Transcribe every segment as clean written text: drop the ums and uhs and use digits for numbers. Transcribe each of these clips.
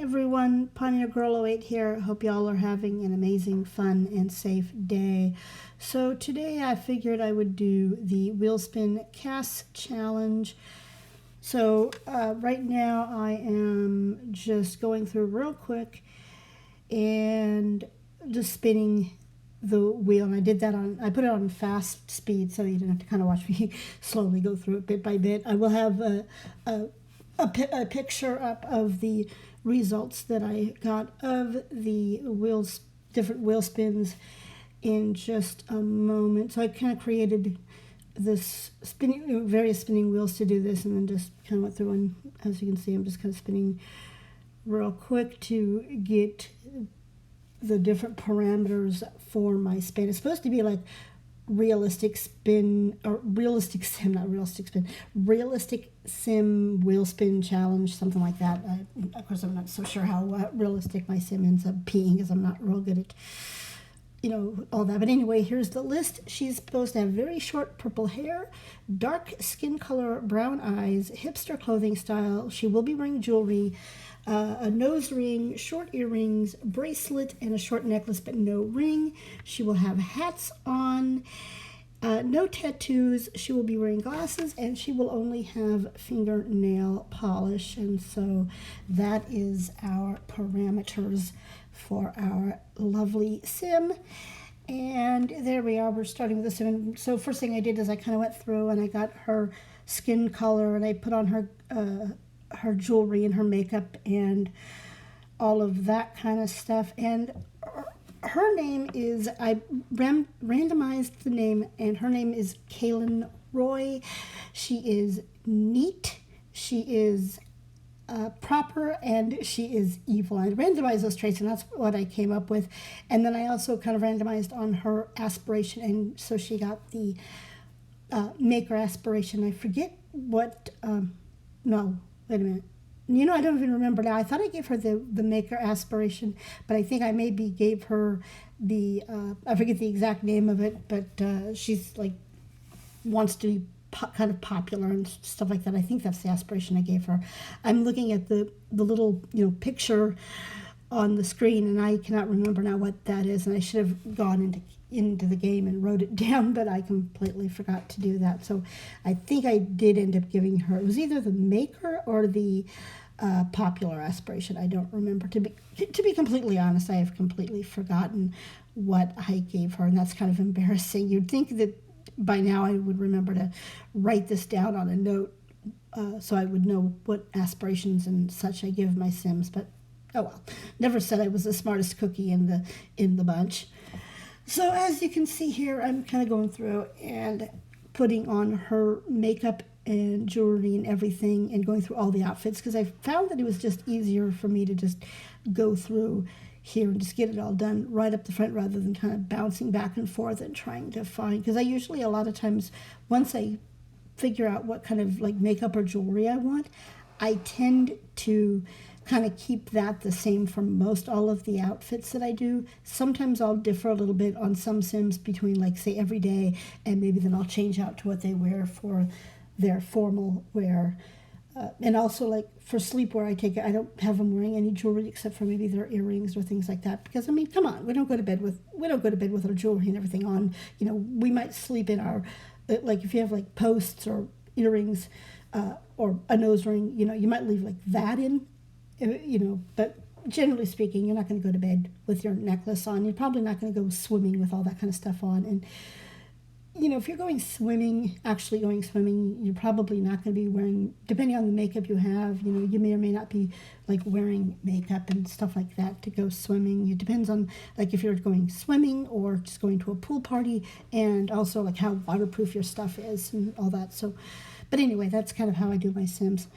everyone, Pioneergirl08 here. Hope y'all are having an amazing, fun, and safe day. So today I figured I would do the wheelspin CAS challenge. So right now I am just going through real quick and just spinning the wheel, and I put it on fast speed so you don't have to kind of watch me slowly go through it bit by bit. I will have a picture up of the results that I got of the different wheel spins in just a moment. So I kind of created this various spinning wheels to do this, and then just kind of went through, and as you can see, I'm just kind of spinning real quick to get the different parameters for my spin. It's supposed to be like realistic sim wheel spin challenge, something like that. Of course, I'm not so sure how realistic my sim ends up being, because I'm not real good at all that. But anyway, here's the list. She's supposed to have very short purple hair, dark skin color, brown eyes, hipster clothing style. She will be wearing jewelry, a nose ring, short earrings, bracelet, and a short necklace, but no ring. She will have hats on, no tattoos. She will be wearing glasses, and she will only have fingernail polish. And so that is our parameters for our lovely sim. And there we are. We're starting with the sim. So first thing I did is I kind of went through and I got her skin color, and I put on her jewelry and her makeup and all of that kind of stuff. And her name is, I randomized the name, and her name is Kaylin Roy. She is neat, she is proper, and she is evil. I randomized those traits, and that's what I came up with. And then I also kind of randomized on her aspiration, and so she got the maker aspiration. I forget what, no, wait a minute. I don't even remember now. I thought I gave her the maker aspiration, but I think I maybe gave her the, I forget the exact name of it, but she's like, wants to be kind of popular and stuff like that. I think that's the aspiration I gave her. I'm looking at the little, picture on the screen, and I cannot remember now what that is, and I should have gone into the game and wrote it down, but I completely forgot to do that. So I think I did end up giving her, it was either the maker or the popular aspiration. I don't remember. To be completely honest, I have completely forgotten what I gave her, and that's kind of embarrassing. You'd think that by now I would remember to write this down on a note, so I would know what aspirations and such I give my Sims, but oh well. Never said I was the smartest cookie in the bunch. So as you can see here, I'm kind of going through and putting on her makeup and jewelry and everything, and going through all the outfits, because I found that it was just easier for me to just go through here and just get it all done right up the front, rather than kind of bouncing back and forth and trying to find, because I usually, a lot of times, once I figure out what kind of like makeup or jewelry I want, I tend to kind of keep that the same for most all of the outfits that I do. Sometimes I'll differ a little bit on some Sims between, like, say, every day, and maybe then I'll change out to what they wear for their formal wear. And also, like, for sleepwear, I don't have them wearing any jewelry except for maybe their earrings or things like that. Because, I mean, come on, we don't go to bed with our jewelry and everything on. We might sleep in our, like, if you have like posts or earrings or a nose ring, you might leave like that in, but generally speaking, you're not going to go to bed with your necklace on. You're probably not going to go swimming with all that kind of stuff on. And if you're actually going swimming, you're probably not going to be wearing, depending on the makeup you have, you may or may not be like wearing makeup and stuff like that to go swimming. It depends on, like, if you're going swimming or just going to a pool party, and also like how waterproof your stuff is and all that. So, but anyway, that's kind of how I do my Sims.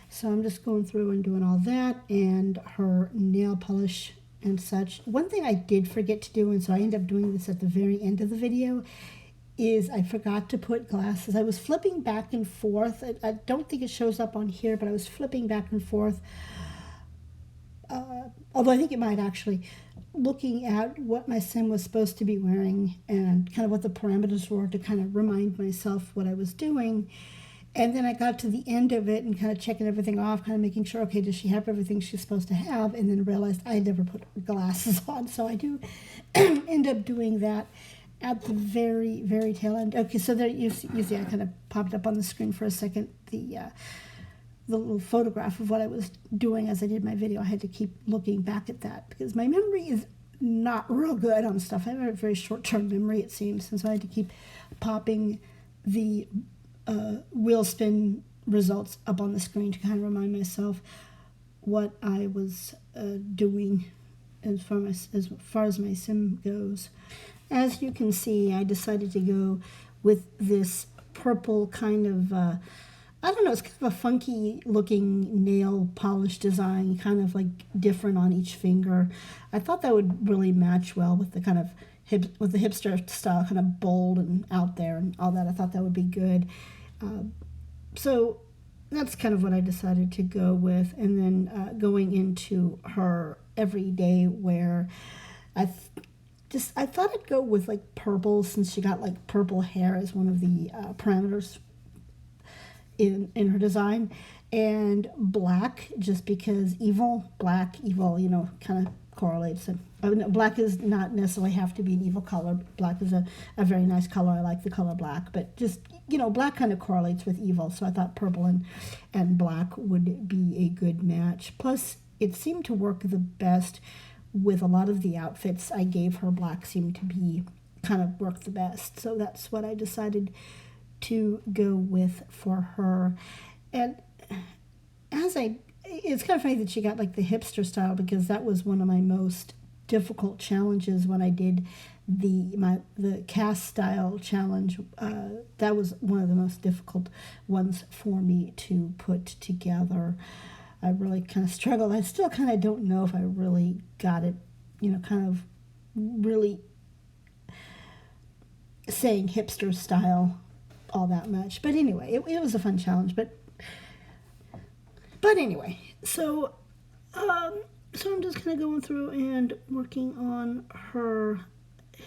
So I'm just going through and doing all that, and her nail polish and such. One thing I did forget to do, and so I ended up doing this at the very end of the video, is I forgot to put glasses. I was flipping back and forth. I don't think it shows up on here, but I was flipping back and forth. Although I think it might actually, looking at what my sim was supposed to be wearing and kind of what the parameters were to kind of remind myself what I was doing. And then I got to the end of it and kind of checking everything off, kind of making sure, okay, does she have everything she's supposed to have? And then realized I had never put glasses on. So I do end up doing that at the very, very tail end. Okay, so there you see I kind of popped up on the screen for a second, the little photograph of what I was doing as I did my video. I had to keep looking back at that because my memory is not real good on stuff. I have a very short-term memory, it seems, and so I had to keep popping the wheel spin results up on the screen to kind of remind myself what I was doing as far as my sim goes. As you can see, I decided to go with this purple kind of, I don't know, it's kind of a funky looking nail polish design, kind of like different on each finger. I thought that would really match well with the kind of with the hipster style, kind of bold and out there and all that. I thought that would be good. So that's kind of what I decided to go with. And then going into her everyday wear, I thought I'd go with like purple, since she got like purple hair as one of the parameters in her design, and black, just because black, evil, you know, kind of correlates. And black is not necessarily have to be an evil color. Black is a very nice color. I like the color black, but just, you know, black kind of correlates with evil. So I thought purple and black would be a good match. Plus, it seemed to work the best with a lot of the outfits I gave her. Black seemed to be kind of work the best. So that's what I decided to go with for her. And it's kind of funny that she got like the hipster style, because that was one of my most difficult challenges when I did the CAS style challenge. That was one of the most difficult ones for me to put together. I really kind of struggled. I still kind of don't know if I really got it, you know, kind of really saying hipster style all that much. But anyway, it was a fun challenge. But anyway, so I'm just kind of going through and working on her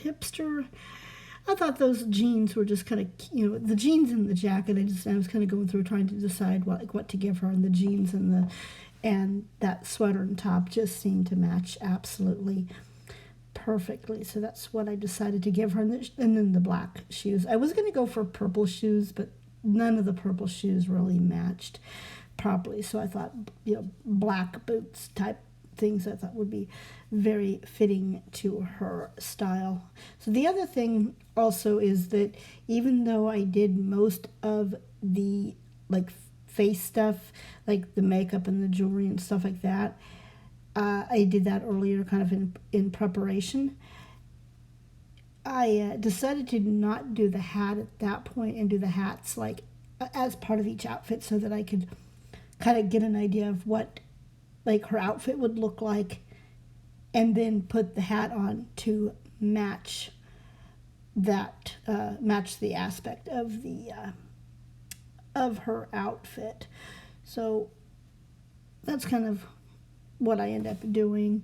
hipster. I thought those jeans were just kind of, you know, the jeans and the jacket. I was kind of going through trying to decide what to give her, and the jeans and that sweater and top just seemed to match absolutely perfectly. So that's what I decided to give her. And then the black shoes. I was going to go for purple shoes, but none of the purple shoes really matched properly. So I thought, you know, black boots type things I thought would be very fitting to her style. So the other thing also is that even though I did most of the like face stuff, like the makeup and the jewelry and stuff like that, I did that earlier kind of in preparation. I decided to not do the hat at that point and do the hats like as part of each outfit, so that I could kind of get an idea of what like her outfit would look like, and then put the hat on to match that, match the aspect of the of her outfit. So that's kind of what I end up doing.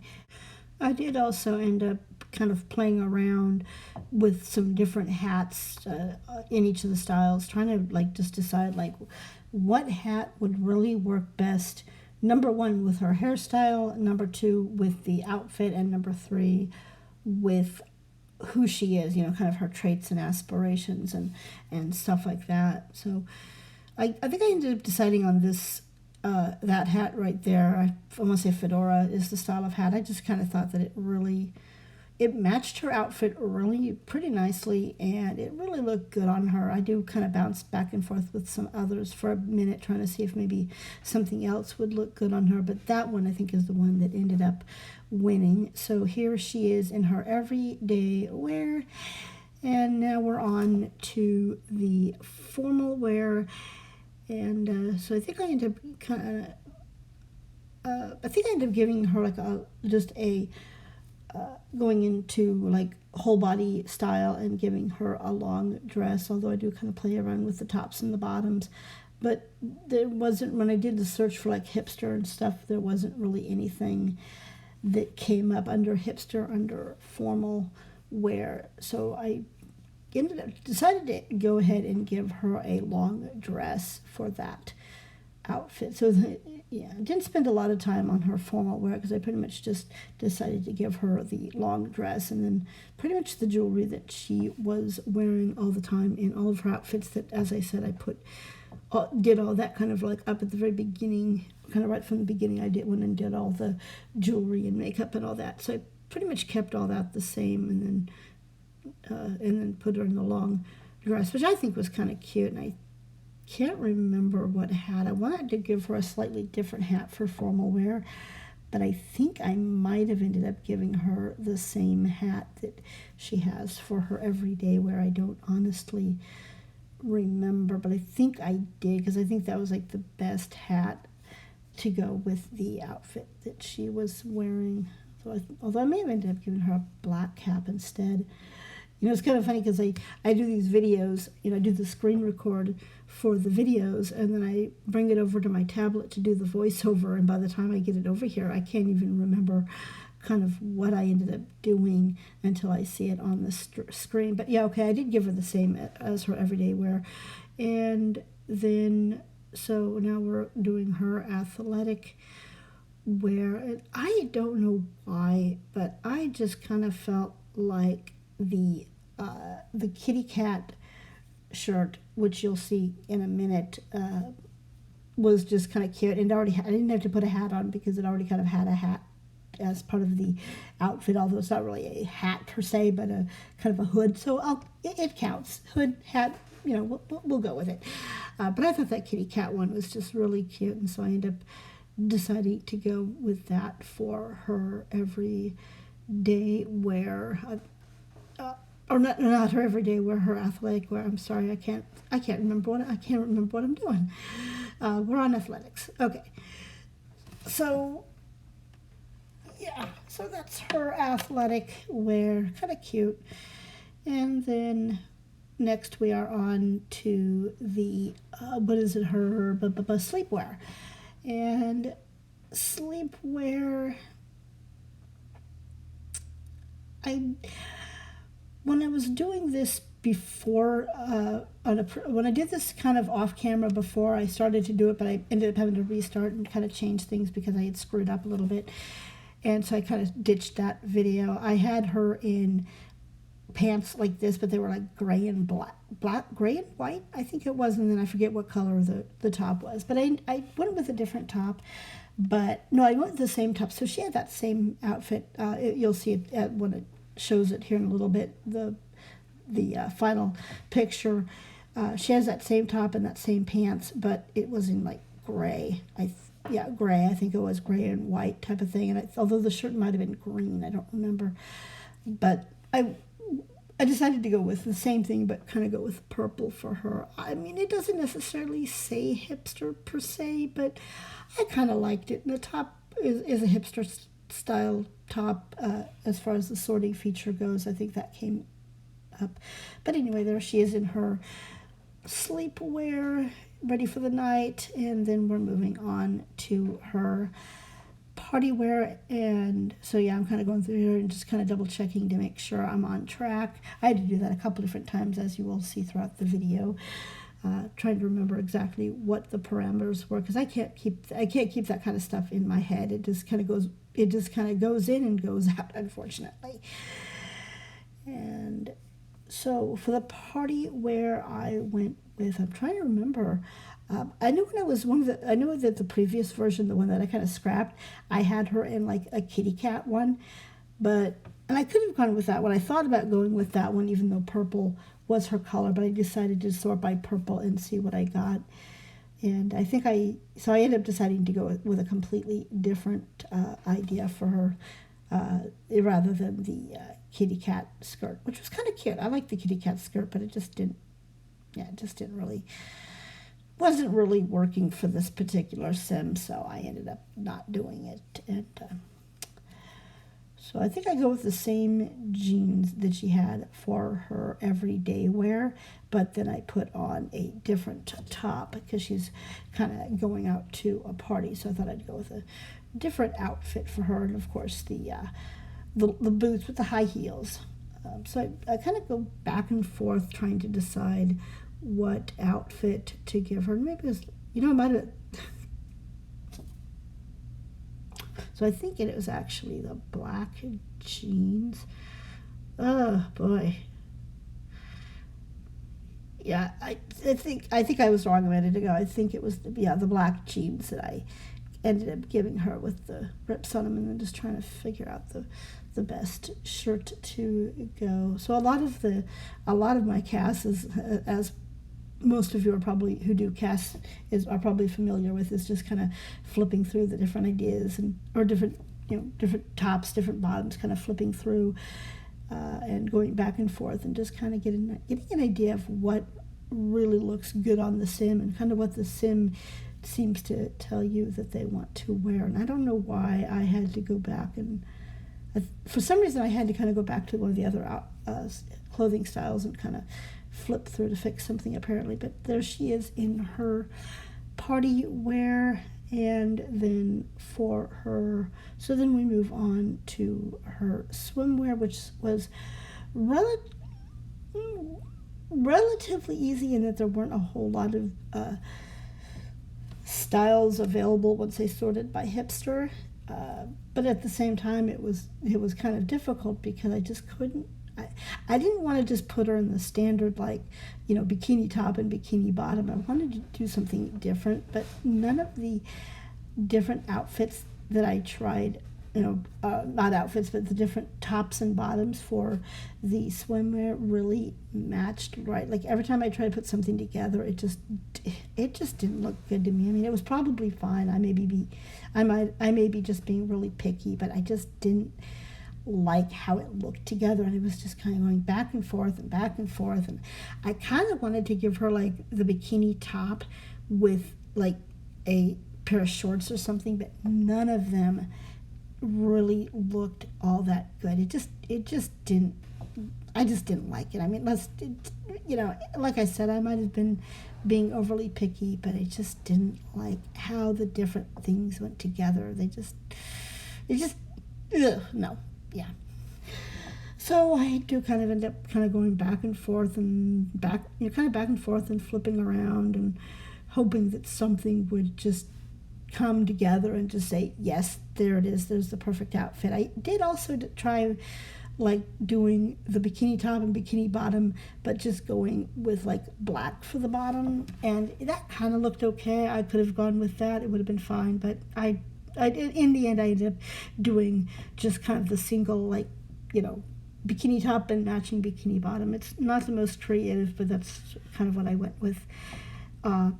I did also end up kind of playing around with some different hats in each of the styles, trying to like just decide like what hat would really work best. Number one, with her hairstyle, number two, with the outfit, and number three, with who she is, you know, kind of her traits and aspirations and stuff like that. So I think I ended up deciding on this, that hat right there. I want to say fedora is the style of hat. I just kind of thought that it matched her outfit really pretty nicely, and it really looked good on her. I do kind of bounce back and forth with some others for a minute, trying to see if maybe something else would look good on her, but that one I think is the one that ended up winning. So here she is in her everyday wear, and now we're on to the formal wear. And so I think I ended up giving her like going into like whole body style and giving her a long dress, although I do kind of play around with the tops and the bottoms. But there wasn't, when I did the search for like hipster and stuff, there wasn't really anything that came up under hipster, under formal wear. So I decided to go ahead and give her a long dress for that outfit. So yeah, I didn't spend a lot of time on her formal wear because I pretty much just decided to give her the long dress and then pretty much the jewelry that she was wearing all the time in all of her outfits that, as I said, I did all that kind of like up at the very beginning, kind of right from the beginning. I went and did all the jewelry and makeup and all that. So I pretty much kept all that the same and then put her in the long dress, which I think was kind of cute. And I can't remember what hat. I wanted to give her a slightly different hat for formal wear, but I think I might have ended up giving her the same hat that she has for her everyday wear. I don't honestly remember, but I think I did because I think that was like the best hat to go with the outfit that she was wearing. So although I may have ended up giving her a black cap instead. You know, it's kind of funny because I do these videos, you know, I do the screen record for the videos, and then I bring it over to my tablet to do the voiceover, and by the time I get it over here, I can't even remember kind of what I ended up doing until I see it on the screen. But yeah, okay, I did give her the same as her everyday wear. And then, so now we're doing her athletic wear. And I don't know why, but I just kind of felt like the kitty cat shirt, which you'll see in a minute, was just kind of cute. And I didn't have to put a hat on because it already kind of had a hat as part of the outfit, although it's not really a hat per se, but a kind of a hood. So it counts. Hood, hat, you know, we'll go with it. But I thought that kitty cat one was just really cute, and so I ended up deciding to go with that for her everyday wear. Or not her everyday wear, her athletic wear. I'm sorry, I can't remember what I'm doing. We're on athletics. Okay. So yeah, so that's her athletic wear, kind of cute. And then next we are on to the what is it? Her sleepwear. And sleepwear, when I was doing this before, when I did this kind of off camera before, I started to do it, but I ended up having to restart and kind of change things because I had screwed up a little bit. And so I kind of ditched that video. I had her in pants like this, but they were like gray and gray and white, I think it was, and then I forget what color the top was. But I went with a different top, but no, I went with the same top. So she had that same outfit. You'll see it when it shows it here in a little bit, the final picture. She has that same top and that same pants, but it was in like gray. Gray. I think it was gray and white type of thing. And although the shirt might have been green, I don't remember. But I decided to go with the same thing, but kind of go with purple for her. I mean, it doesn't necessarily say hipster per se, but I kind of liked it. And the top is a hipster style top as far as the sorting feature goes. I think that came up. But anyway, there she is in her sleepwear, ready for the night. And then we're moving on to her party wear. And so yeah, I'm kind of going through here and just kind of double checking to make sure I'm on track. I had to do that a couple different times, as you will see throughout the video, trying to remember exactly what the parameters were, because I can't keep that kind of stuff in my head. It just kind of goes in and goes out, unfortunately. And so for the party wear, I went with, I'm trying to remember, I know that the previous version, the one that I kind of scrapped, I had her in like a kitty cat one, and I could have gone with that one. I thought about going with that one, even though purple was her color, but I decided to sort by purple and see what I got. And I ended up deciding to go with a completely different idea for her, rather than the kitty cat skirt, which was kind of cute. I liked the kitty cat skirt, but it wasn't really working for this particular sim, so I ended up not doing it. And so I think I go with the same jeans that she had for her everyday wear, but then I put on a different top because she's kind of going out to a party, so I thought I'd go with a different outfit for her. And of course the boots with the high heels. So I kind of go back and forth trying to decide what outfit to give her. Maybe it was, I might have. So I think it was actually the black jeans. Oh boy. Yeah, I think I was wrong a minute ago. I think it was the black jeans that I ended up giving her with the rips on them, and then just trying to figure out the best shirt to go. So a lot of my CAS is, as most of you are probably who do CAS are probably familiar with, is just kind of flipping through the different ideas or different tops, different bottoms, kind of flipping through and going back and forth and just kind of getting an idea of what really looks good on the sim and kind of what the sim seems to tell you that they want to wear. And I don't know why I had to go back and for some reason I had to kind of go back to one of the other clothing styles and kind of flip through to fix something apparently. But there she is in her party wear, and then so then we move on to her swimwear, which was relatively easy in that there weren't a whole lot of styles available once they sorted by hipster. But at the same time, it was kind of difficult because I just couldn't. I didn't want to just put her in the standard bikini top and bikini bottom. I wanted to do something different, but none of the different outfits that I tried, not outfits, but the different tops and bottoms for the swimwear really matched right. Like every time I tried to put something together, it just didn't look good to me. I mean, it was probably fine. I may be just being really picky, but I just didn't like how it looked together, and it was just kind of going back and forth and back and forth. And I kind of wanted to give her like the bikini top with like a pair of shorts or something, but none of them really looked all that good. It just didn't. I just didn't like it. I mean, like I said, I might have been being overly picky, but I just didn't like how the different things went together. No. Yeah. So I do kind of end up kind of going back and forth and flipping around and hoping that something would just come together and just say, yes, there it is. There's the perfect outfit. I did also try like doing the bikini top and bikini bottom, but just going with like black for the bottom, and that kind of looked okay. I could have gone with that. It would have been fine, but I in the end I ended up doing just kind of the single bikini top and matching bikini bottom. It's not the most creative, but that's kind of what I went with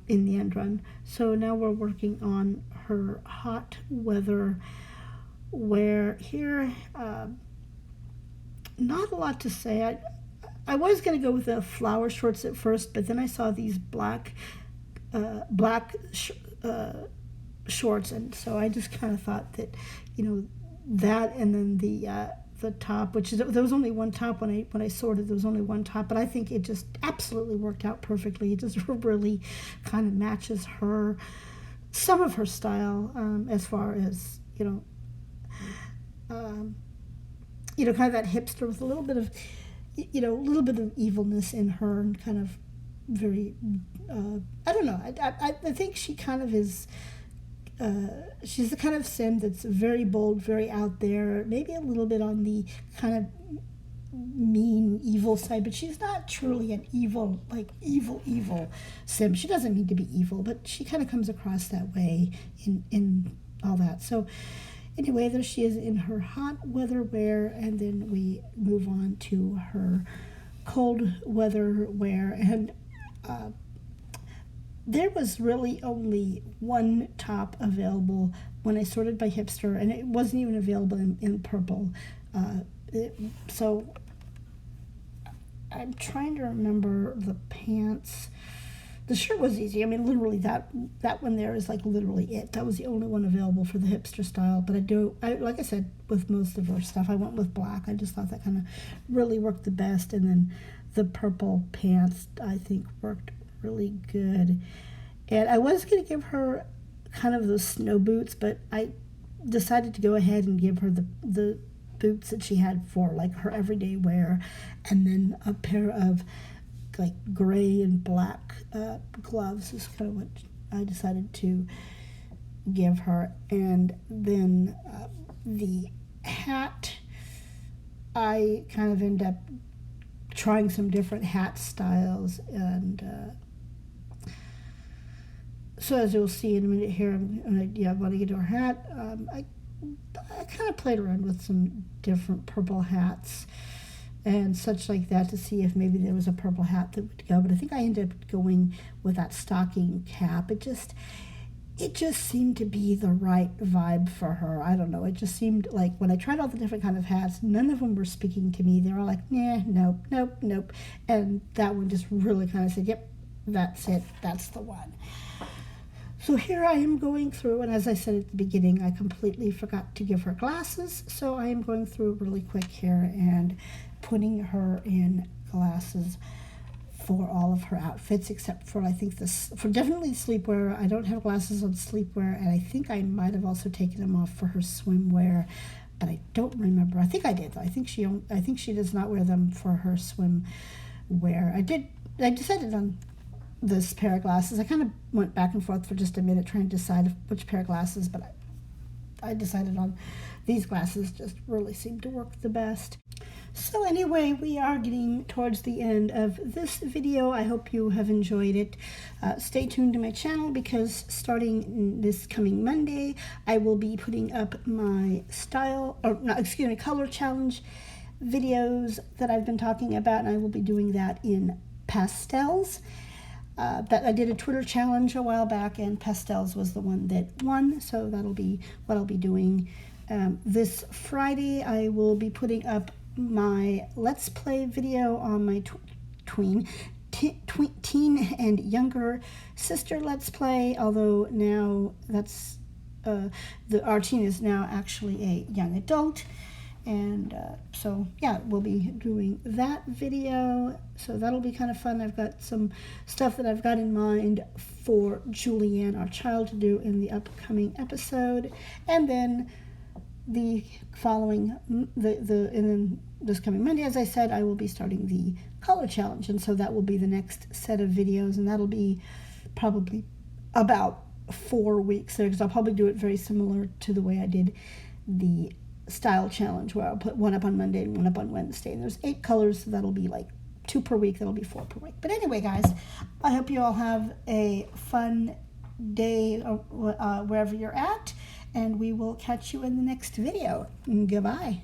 in the end run. So now we're working on her hot weather wear here. Not a lot to say. I was going to go with the flower shorts at first, but then I saw these black shorts, and so I just kind of thought that that, and then the top, which is, there was only one top when I sorted. There was only one top, but I think it just absolutely worked out perfectly. It just really kind of matches some of her style, as far as kind of that hipster with a little bit of evilness in her, and kind of very I don't know. I think she kind of is. She's the kind of sim that's very bold, very out there, maybe a little bit on the kind of mean, evil side, but she's not truly an evil sim. She doesn't need to be evil, but she kind of comes across that way in all that. So anyway, there she is in her hot weather wear, and then we move on to her cold weather wear, and there was really only one top available when I sorted by hipster, and it wasn't even available in purple. So I'm trying to remember the pants. The shirt was easy. I mean, literally that one there is like literally it. That was the only one available for the hipster style. But like I said, with most of her stuff, I went with black. I just thought that kind of really worked the best. And then the purple pants, I think, worked really good. And I was going to give her kind of those snow boots, but I decided to go ahead and give her the boots that she had for like her everyday wear, and then a pair of like gray and black gloves is kind of what I decided to give her. And then the hat, I kind of end up trying some different hat styles, and so as you'll see in a minute here, when I get to her hat, I kind of played around with some different purple hats and such like that to see if maybe there was a purple hat that would go. But I think I ended up going with that stocking cap. It just seemed to be the right vibe for her. I don't know. It just seemed like when I tried all the different kind of hats, none of them were speaking to me. They were all like, nah, nope, nope, nope. And that one just really kind of said, yep, that's it. That's the one. So here I am going through, and as I said at the beginning, I completely forgot to give her glasses. So I am going through really quick here and putting her in glasses for all of her outfits, except for I think for definitely sleepwear. I don't have glasses on sleepwear, and I think I might have also taken them off for her swimwear, but I don't remember. I think I did. I think she does not wear them for her swimwear. I decided on this pair of glasses. I kind of went back and forth for just a minute trying to decide which pair of glasses, but I decided on these glasses. Just really seemed to work the best. So anyway, we are getting towards the end of this video. I hope you have enjoyed it. Stay tuned to my channel, because starting this coming Monday, I will be putting up my color challenge videos that I've been talking about, and I will be doing that in pastels. That I did a Twitter challenge a while back, and pastels was the one that won, so that'll be what I'll be doing. This Friday, I will be putting up my Let's Play video on my teen and younger sister Let's Play, although now that's our teen is now actually a young adult. And so yeah, we'll be doing that video, so that'll be kind of fun. I've got some stuff that I've got in mind for Julianne, our child, to do in the upcoming episode. And then the following and then this coming Monday, as I said, I will be starting the color challenge, and so that will be the next set of videos, and that'll be probably about 4 weeks there, because I'll probably do it very similar to the way I did the style challenge, where I'll put one up on Monday and one up on Wednesday, and there's 8 colors, so that'll be like 2 per week. That'll be 4 per week. But anyway, guys, I hope you all have a fun day wherever you're at, and we will catch you in the next video. Goodbye.